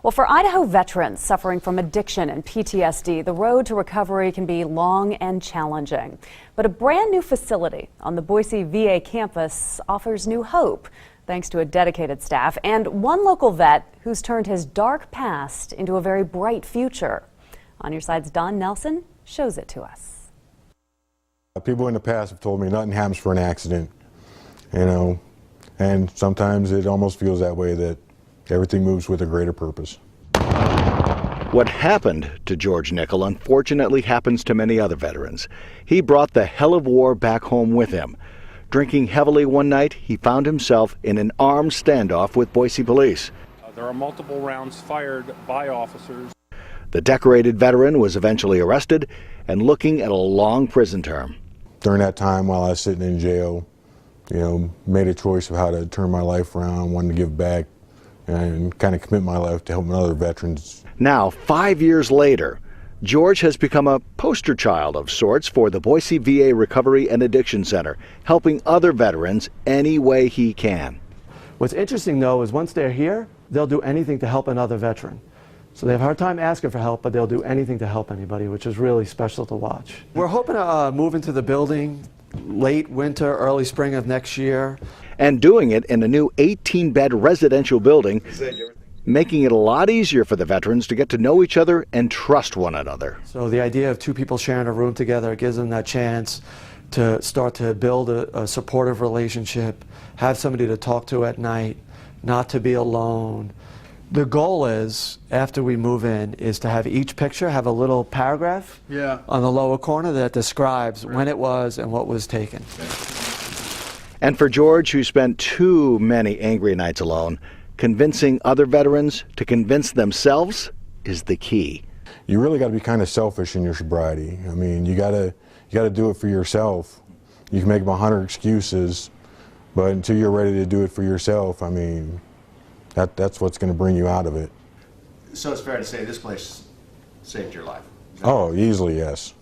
Well, for Idaho veterans suffering from addiction and PTSD, the road to recovery can be long and challenging. But a brand new facility on the Boise VA campus offers new hope, thanks to a dedicated staff and one local vet who's turned his dark past into a very bright future. On Your Side's Don Nelson shows it to us. People in the past have told me nothing happens for an accident, and sometimes it almost feels that way, that everything moves with a greater purpose. What happened to George Nickel unfortunately happens to many other veterans. He brought the hell of war back home with him. Drinking heavily one night, he found himself in an armed standoff with Boise police. There are multiple rounds fired by officers. The decorated veteran was eventually arrested and looking at a long prison term. During that time while I was sitting in jail, made a choice of how to turn my life around, wanted to give back, and kind of commit my life to helping other veterans. Now, 5 years later, George has become a poster child of sorts for the Boise VA Recovery and Addiction Center, helping other veterans any way he can. What's interesting, though, is once they're here, they'll do anything to help another veteran. So they have a hard time asking for help, but they'll do anything to help anybody, which is really special to watch. We're hoping to move into the building late winter, early spring of next year. And doing it in a new 18-bed residential building, making it a lot easier for the veterans to get to know each other and trust one another. So the idea of two people sharing a room together gives them that chance to start to build a supportive relationship, have somebody to talk to at night, not to be alone. The goal is, after we move in, is to have each picture have a little paragraph on the lower corner that describes when it was and what was taken. And for George, who spent too many angry nights alone, convincing other veterans to convince themselves is the key. You really got to be kind of selfish in your sobriety. I mean, you got to do it for yourself. You can make 100 excuses, but until you're ready to do it for yourself, I mean, that's what's going to bring you out of it. So it's fair to say this place saved your life? Oh, easily, yes.